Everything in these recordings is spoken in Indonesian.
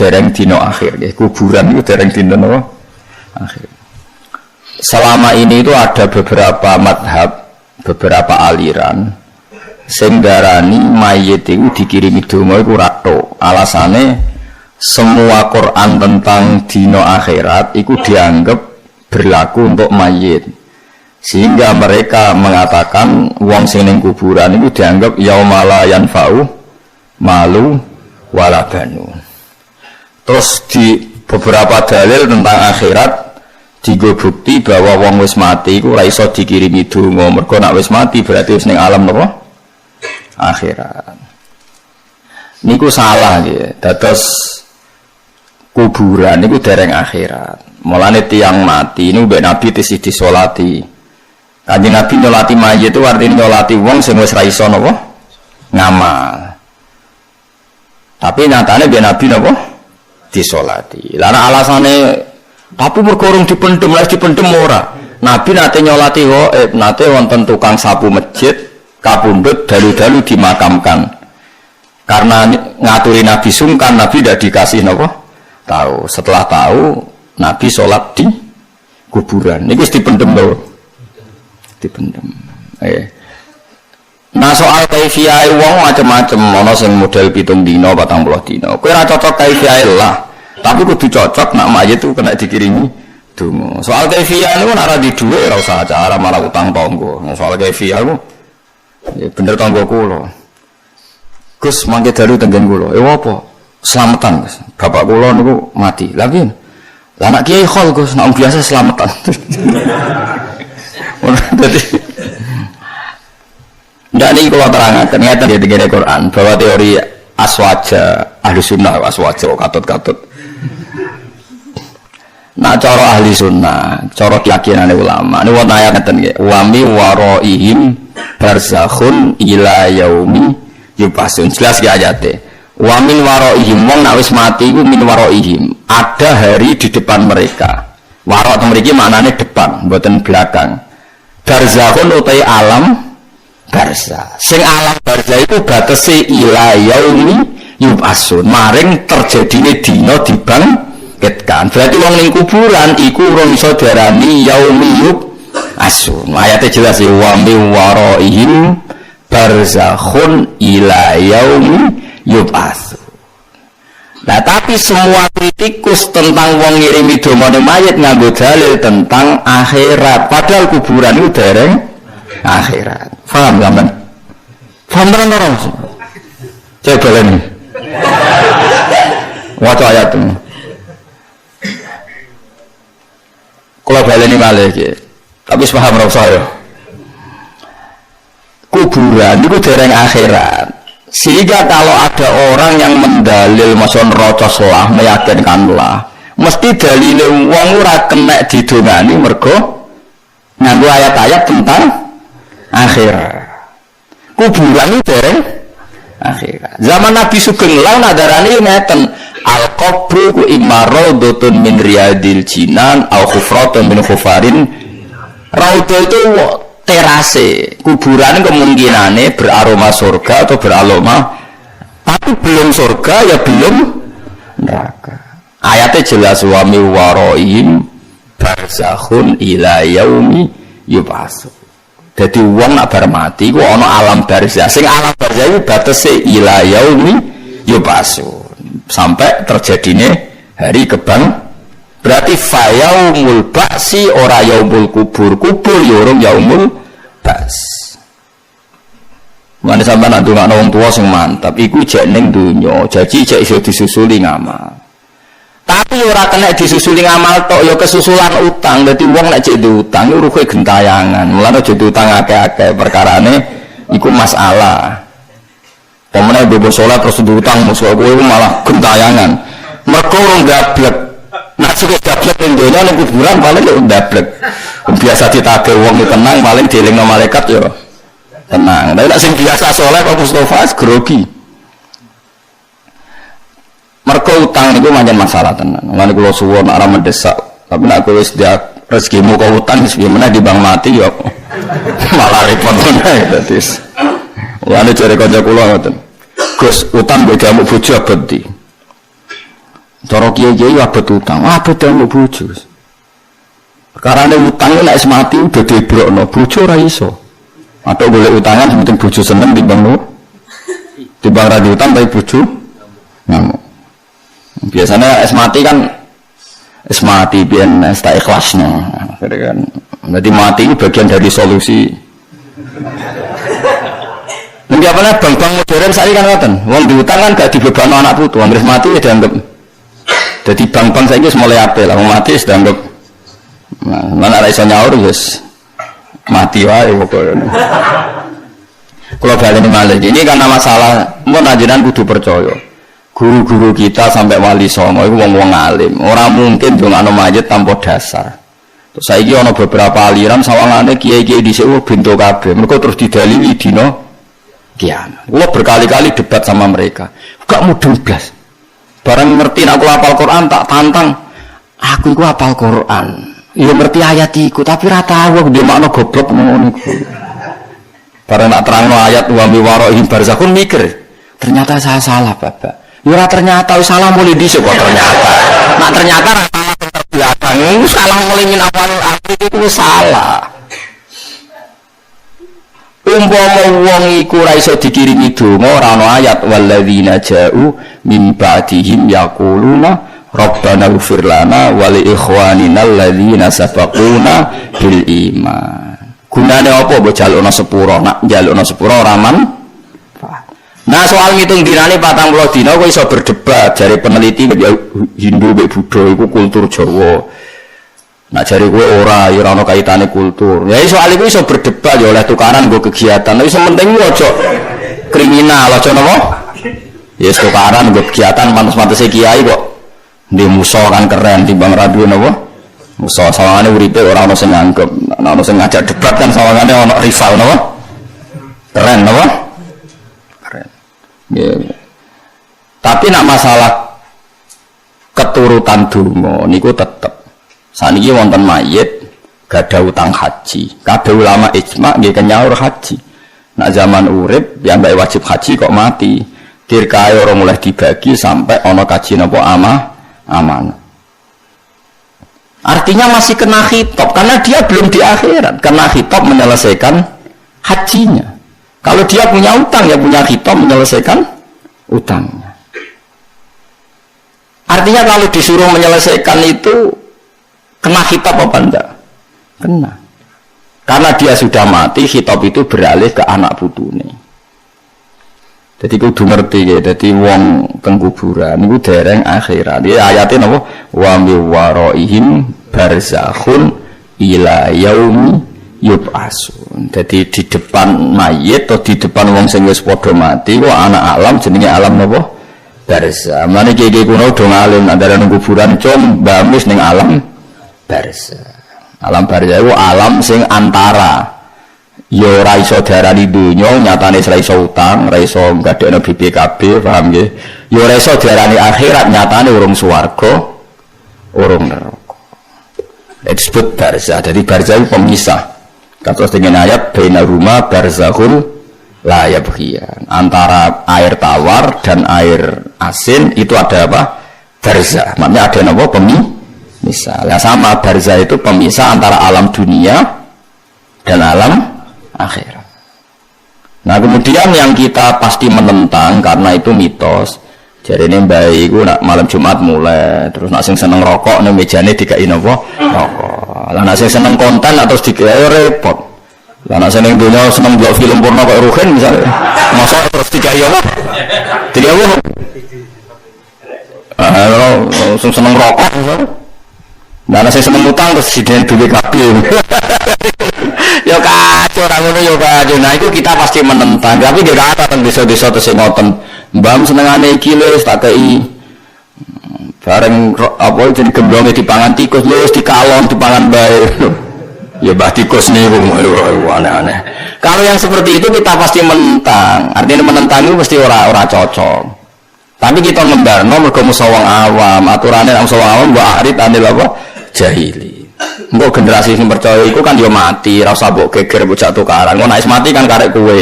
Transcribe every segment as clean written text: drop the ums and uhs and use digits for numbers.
dereng dino akhir, kuburan itu dereng dino akhir. Selama ini itu ada beberapa madhab, beberapa aliran sing darani mayit itu dikirimi donga iku rato. Alasane semua Quran tentang dino akhirat itu dianggap berlaku untuk mayit. Sehingga mereka mengatakan wong sing ning kuburan itu dianggap yaumala yanfa'u malu wala banun. Terus di beberapa dalil tentang akhirat digo bukti bahwa wong wis mati iku ora iso dikirimi donga, mergo nek wis mati berarti wis ning alam napa? Akhirat. Niku salah nggih. Dados kuburan niku dereng akhirat. Mulane tiyang mati niku mbek Nabi tisih disolati. Kanjeng Nabi nyolati mayit itu artinya nyolati wong sing wis ra iso napa? Ngamal. Tapi nyatane mbek Nabi napa? Disolati. Lah alasane tapi berkorong dipendem, lagi dipendem ora. Nabi nate nyolati nate wonten tukang sapu masjid, kapundhut dalu-dalu dimakamkan. Karena ngaturi Nabi sungkan, Nabi tidak dikasih napa? Tahu. Setelah tahu, Nabi sholat di kuburan. Ini wis dipendem lho. Dipendem. Nah soal kaifiyah wong macam-macam, ana sing model 7 dina, 40 dina. Kowe ora cocok kaifiyah lah. Tapi kudu cocok nak mayit itu kena dikirimi donga. Soal kaifiyah niku nek ora di dhuwit ora usah acara malah utang tangga. Soal kaifiyah ku ya bener tangga kula. Gus mangke dalu tenggen kula. Apa? Selamatan, Gus. Bapak kula niku mati. Lah piye? Lah anak kiai khol Gus, nek biasa selamatan. Dadi ndak niki kula terangaken ngeten ya tengene Quran bahwa teori aswaja ahli sunnah aswaja katut-katut. Nah cara ahli sunnah, cara keyakinan ulama, ini wonten ayat ngeten nggih, wa mi waraihim barzakhun ila yaumi yubasun. Jelas ki ayate. Wa min waraihim wong nek wis mati iku min waraihim, ada hari di depan mereka. Wara teng mriki maknane depan, mboten belakang. Barzakhun utai alam barza. Sing alam barza itu batese ila yaumi yubasun. Maring terjadine dina dibangkitkan. Berarti wong ning kuburan iku ora iso diarani yaumi yubasun. Ayate jelas wa min waraihim barzakhun ila yaumi yubasun. Nah tapi semua kritikus tentang wong ngirimi donga mayit nganggo dalil tentang akhirat. Padahal kuburan itu dereng akhirat. Paham sampean? Paham ora? Coba baleni. Waca ayat itu. Kalau baleni malih iki. Tapi paham ora usah ya. Kuburan itu dereng akhirat. Sehingga kalau ada orang yang mendalil maksud rocoslah meyakinkanlah, mesti dalile wong ora kena didongani mergo nganggo ayat-ayat tentang akhirat. Kuburan itu dereng akhirat. Zaman Nabi Sugeng lan adarane ngeten, al-qabru ku imaradutun min riyadil jinan au khufratun min khufarin. Raudhah itu terase. Kuburan kemungkinannya beraroma surga atau beraroma, tapi belum surga ya belum neraka. Ayatnya jelas wa mi waraihim barzakhun ila yaumi yub'atsun. Jadi wong nak bar mati ku ana alam barzah. Sing alam barzah iku batese ila yaumi yub'atsun. Sampai terjadine hari kebang. Berarti fayaumul ba'si ora yaumul kubur. Kubur ya ora yaumul ba's. Mane sampeyan nak ndongakno wong tuwa sing mantap iku jek ning donya, janji jek iso disusuli ngamal. Tapi ora kena disusuli ngamal tok ya kesusulan utang. Dadi wong nek jek utang iku ruhe gentayangan. Mulane aja utang akeh-akeh perkarane iku masalah. Pemene bebo salat terus utang musuh kowe malah gentayangan. Mergo ora gablek. Nak cukup gablek ning donya ning kuburan paling yo gablek. Biasa ditagih wong tenang paling dielingno malaikat yo tenang. Tapi nek sing biasa saleh kok Mustofa grogi. Mergo utang niku pancen masalah tenan. Lan kula suwun ora mendesak, tapi nek kowe wis dia rezekimu kok utang wis piye di bang mati yo malah repot meneh dadi. Lan jare kanca kula ngoten. Gus, utang mbek jamu bojo abadi. Cara kiai-kiai abot utang, abot ndang bojo. Perkarane utang nek wis mati udah dibrokno, bojo ora iso. Atau golek utangan penting bojo seneng timbang no. Timbang ra diutang tapi bojo ngamuk. Biasanya es mati kan es mati biar es tak ikhlasnya kan. Jadi mati ini bagian dari solusi. Nanti apa nih bank-bank modern saya kan ngoten. Wong diutang kan gak dibebani anak putu, ambil mati ya dianggap. Jadi bank-bank saya ini mulai apel, wong mati sudah dianggap. Mana ada iso nyaur guys mati wae pokoknya. Kalau balik malah ini karena masalah mau najiran kudu percaya. Guru-guru kita sampai wali songo itu wong-wong alim. Orang mungkin dongakno mayit tanpa dasar. Terus saiki ana beberapa aliran sawangane kiai-kiai dhisik bento kabeh. Mergo terus didalili dina kiamat. Kula berkali-kali debat sama mereka. Gak mudeng blas. Barang ngerti aku hafal Quran tak tantang. Aku iku hafal Quran. Ya ngerti ayat iku tapi ra tahu aku makna goblok ngono iku. Barang nak terangno ayat wa mi waraihim barzakhun mikir. Ternyata saya salah, Bapak. Ya ternyata salah mulai dhisik kok ternyata. Nak ternyata ra salah terbelakang. Salah mulai min awal akhir itu salah. Umpama wong iku ra iso dikiringi donga ora ana ayat walladzina ja'u min ba'dihim yaquluna rabbana ighfir lana wa li ikhwanina alladzina sabaquna bil iman. Gunane apa mbok jalukna sepuro? Nak jalukna sepuro ora Nah soal ngitung dinane 40 dina kowe iso berdebat jare peneliti Hindu mbek Buddha iku kultur Jawa. Nah jare kowe ora ana kaitane kultur. Ya soal iku iso berdebat ya oleh tukaran nggo kegiatan. Tapi sementing aja kriminal aja napa? Ya tukaran nggo kegiatan pantes-pantese kiai kok ndek musa kan keren timbang radio napa? Musa sawangane uripe ora ana sing nganggep, ana sing ngajak debat kan sawangane ana rival napa? Keren napa? Ya. Tapi nak masalah keturutan donga niku tetep saniki wonten mayit gada utang haji. Kabeh ulama ijma nggih kenyaur haji. Nak zaman urip yang mbak wajib haji kok mati. Dirkae ora mulai dibagi sampai ana kaji napa amanah. Artinya masih kena khitab karena dia belum di akhirat. Kena khitab menyelesaikan hajinya. Kalau dia punya utang, ya punya khitab menyelesaikan utangnya. Artinya kalau disuruh menyelesaikan itu kena khitab apa enggak? Kena. Karena dia sudah mati, khitab itu beralih ke anak putune. Jadi kudu ngerti ya, jadi wong teng kuburan niku dereng akhirat. Iki ayate napa? Wa mi waraihim barzakhun ila yaumi yub'asun. Jadi di depan mayit atau di depan wong sing wis padha mati kok anak alam jenenge alam napa? Barzakh. Mane kiye kuno do ngalim antara nang kuburan com bamus ning alam barzakh. Alam barzakh iku alam sing antara ya ora iso diarani donya, nyatane ora iso utang, ora iso gadekno BPKB, paham nggih? Ya ora iso diarani akhirat, nyatane urung swarga, urung neraka. Disebut barzakh. Jadi barzakh itu pemisah. Kados dengan ayat baina rumah barzakhul la yabghiyan. Antara air tawar dan air asin itu ada apa? Barzakh. Maknanya ada apa? Pemisah. Ya sama, barzakh itu pemisah antara alam dunia dan alam akhirat. Nah kemudian yang kita pasti menentang karena itu mitos. Jadi ini baik, gue nak malam Jumat mulai, terus nak sing seneng rokok, nih mejane dikai nopo rokok. Lah nak sing seneng konten atau dikai repot. Lah nak seneng dunia seneng buat film porno kayak Ruhin misalnya, masa terus dikai apa? Jadi apa? Seneng rokok misalnya. Nah nak sing seneng utang terus diden duit kabel. Yo kacau orang ngono yo kacau. Nah itu kita pasti menentang. Tapi dia kata tentang desa-desa terus ngoten. Mbam senengane iki lho tak kei bareng apa jadi gemblonge dipangan tikus lho dikalon dipangan bae. Ya bah tikus niku aneh-aneh. Kalau yang seperti itu kita pasti menentang. Artinya menentang itu mesti ora cocok. Tapi kita ngembarno mergo musa wong awam, aturane nang wong awam mbok arit anil apa jahili. Engko generasi sing percaya iku kan yo mati, ora usah mbok geger bocah tukaran. Ngono nek mati kan karek kowe.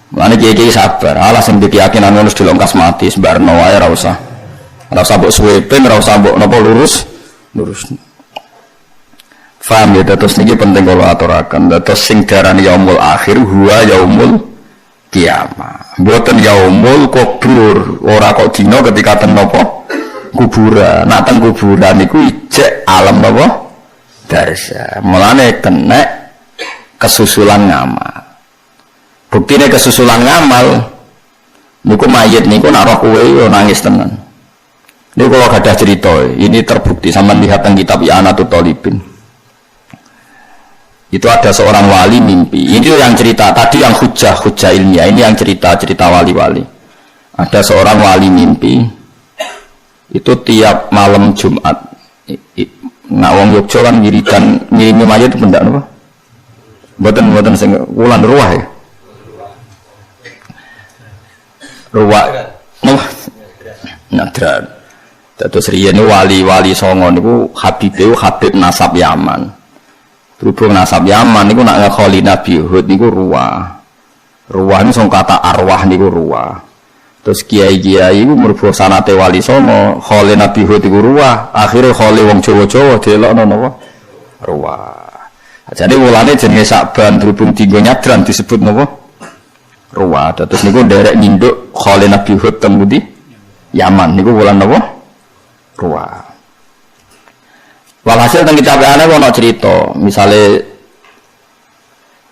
Mulane kiai sabar. Alah sing dikeyakinan ngono dilongkas mati sembarno wae ora usah. Ora usah mbok suwepen, ora usah mbok napa lurus. Faham ya, terus niki penting kalau aturaken. Terus sing darani yaumul akhir huwa yaumul kiamah. Mboten yaumul kubur, ora kok dina ketika teng napa kuburan. Nak teng kuburan niku ijek alam napa darsa. Mulane kena kesusulan ngamal. Buktine kesusulan ngamal niku mayit niku nak roh kowe yo nangis tenan. Niku kalau gadah cerita, ini terbukti sampean lihat teng kitab I'anatul Thalibin. Itu ada seorang wali mimpi. Ini yang cerita tadi yang hujah ilmiah. Ini yang cerita wali-wali. Ada seorang wali mimpi. Itu tiap malam Jumat. Nak wong Yogya kan ngirimi mayit itu benda apa? Mboten sing wulan ruwah ya. Ruwah. Nadran. Terus riyen wali-wali songo niku Habib nasab Yaman. Berhubung nasab Yaman niku nak ngekholi Nabi Hud niku ruwah ini sing kata arwah niku ruwah. Terus kiai-kiai iku mergo sanate wali songo kholi Nabi Hud niku ruwah, akhire kholi wong Jawa-Jawa delokno napa ruwah. Jadi mulane jenenge Sa'ban berhubung dienggo nyadran disebut napa ruwah. Terus niku nderek ninduk kholi Nabi Hud teng pundi Yaman niku wulan napa ruwah. Walhasil teng kitab ana ono cerita, misale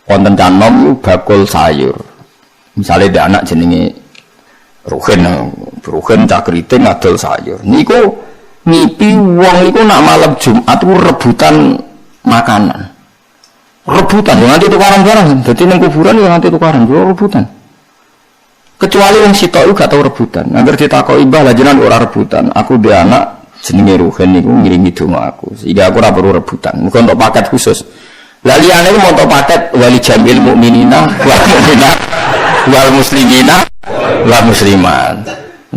wonten canom iku bakul sayur. Misale ndek anak jenenge Ruhin cah kriting ngadol sayur. Niku ngipi wong iku nak malam Jumat iku rebutan makanan. Rebutan yo nganti tukaran barang. Dadi ning kuburan yo nganti tukaran, yo rebutan. Kecuali wong sitok iku gak tau rebutan. Angger ditakoki mbah lajenan ora rebutan. Aku dhe anak jenenge Ruhin niku ngirimi donga aku sehingga aku ora perlu rebutan niku untuk paket khusus. Lah liyane iku untuk paket wali jamil mukminina wal mukminat wal muslimina wal muslimat.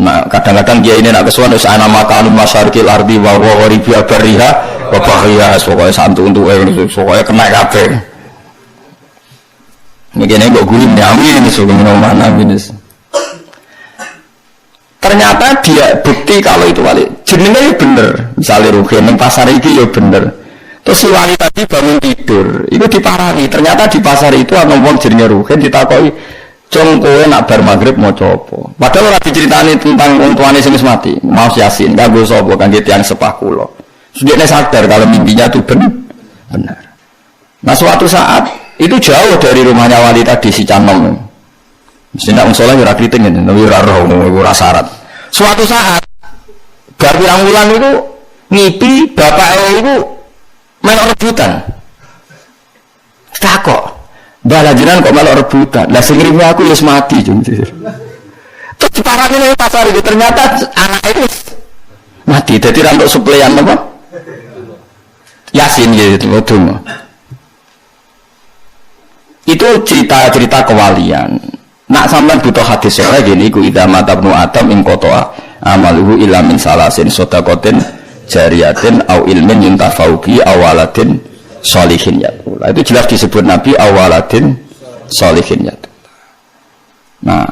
Nah kadang-kadang dia ini nak kesuwen wis ana makan masyarikil ardi wa gharibi bariha wa bahriha pokoke santu untuke pokoke kena kabeh. Niki nek kok guling amin iso mana minus. Ternyata dia bukti kalau itu wali jenenge bener. Misalnya Ruhin ning pasar iki ya bener. Terus si wali tadi bangun tidur, itu diparani. Ternyata di pasar itu ana wong jenenge Ruhin ditakoki, "Cung kowe nak bar magrib maca apa?" Padahal ora diceritani tentang wong tuane sing wis mati. Mau Yasin, kanggo sapa? Kangge tiyang sepah kula. Sudene sadar kalau mimpinya itu benar. Nah suatu saat itu jauh dari rumahnya wali tadi si Canom. Mesti nak musola ora kriting ngene, ora roh, ora syarat. Suatu saat bar pirang-pirang itu ngipi bapake iku melok rebutan. Takok, "Mbah lajengan kok melok rebutan? Lah sing ngrimi aku wis mati, Jung." Terus diparani nang pasar itu ternyata anak itu mati. Dadi ra untuk suplean apa? Yasin gitu, modum. Itu cerita-cerita kewalian. Nak sampean butuh hadis sahih gini iku idza mata ibnu adam ing qata'a amaluhu illa min salasin shadaqatin jariyatin au ilmin yuntafa'u bi awaladin sholihin yaqul. Itu jelas disebut Nabi awaladin sholihin yaqul. Nah,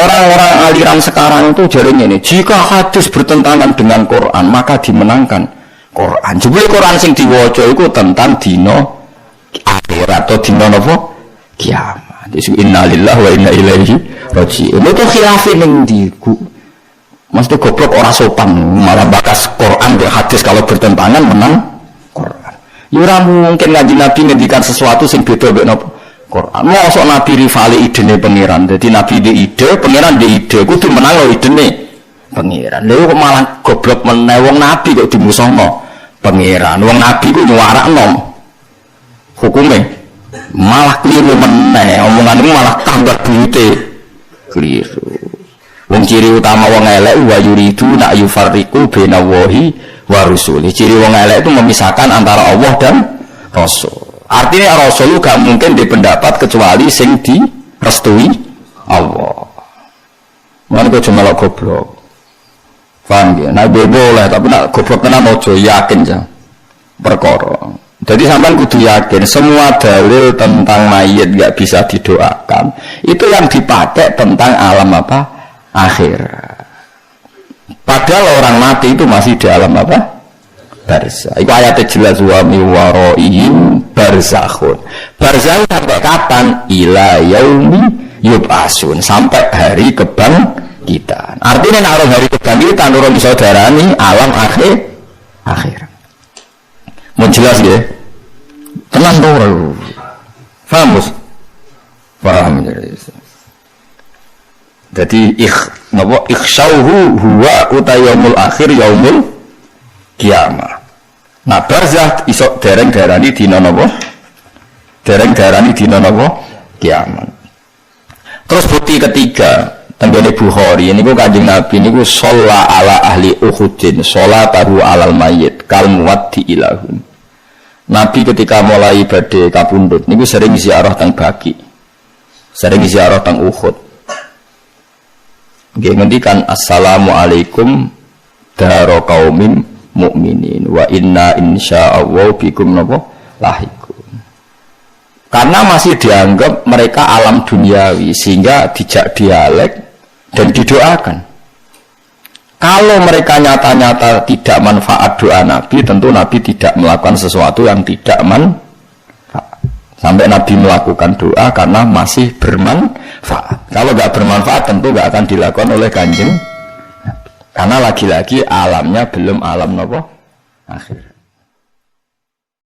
orang-orang aliran sekarang itu jarene ini, jika hadis bertentangan dengan Quran maka dimenangkan Quran. Jebule Quran sing diwaca iku tentang dina akhirat atau dina napa? Kiamat. Innalillahi wa inna ilaihi raji'un. Itu khilafin ning ndi? Mesti goblok ora sopan malah bakas Quran dan hadis kalau bertentangan menang Quran. Ya ora mungkin Kanjeng Nabi ngendikan sesuatu sing beda mek napa Quran. Mosok Nabi rivale idene pangeran. Dadi Nabi di ide, pangeran di ide kudu menang lho idene pangeran. Lha kok malah goblok meneh wong Nabi kok dimusuhno pangeran. Wong Nabi ku nyuarakno hukume. Malah keliru meneh, omonganmu malah tambah buyute keliru. Wong ciri utama wong elek wa yuridu nak yufarriqu baina wahi wa rusuli. Ciri wong elek itu memisahkan antara Allah dan Rasul. Artinya Rasul gak mungkin dipendapat kecuali sing direstui Allah. Mana kok cuma goblok. Paham ya? Nah boleh tapi nak goblok tenan ojo yakin aja. Perkara. Jadi sampean kudu yakin semua dalil tentang mayit gak bisa didoakan itu yang dipakai tentang alam apa? Akhir. Padahal orang mati itu masih di alam apa? Barzah. Itu ayatnya jelas wa mi waraihim barzakhun. Barzah sampai kapan? Ila yaumi yub'asun, sampai hari kebangkitan. Artinya nak hari kebangkitan orang saudarani alam akhir. Mau jelas ya? Tenang dong. Paham bos? Paham. Jadi ikhsyauhu huwa utayaumul akhir yaumul kiamah. Nah barzah isok dereng darani dina napa? Dereng darani dina napa? Kiamat. Terus bukti ketiga tenggene Bukhari niku Kanjeng Nabi niku sholla ala ahli Uhudin sholatahu alal mayyit kal muwaddi ilahum. Nabi ketika mulai badhe kapundhut niku sering ziarah teng Baqi. Sering ziarah teng Uhud. Nggih ngendikan assalamualaikum daro qaumin mukminin wa inna insyaallah bikum napa lahiqun. Karena masih dianggap mereka alam duniawi sehingga dijak dialek dan didoakan. Kalau mereka nyata-nyata tidak manfaat doa Nabi, tentu Nabi tidak melakukan sesuatu yang tidak manfaat. Sampai Nabi melakukan doa karena masih bermanfaat. Kalau nggak bermanfaat tentu nggak akan dilakukan oleh Kanjeng Nabi. Karena lagi-lagi alamnya belum alam napa akhir.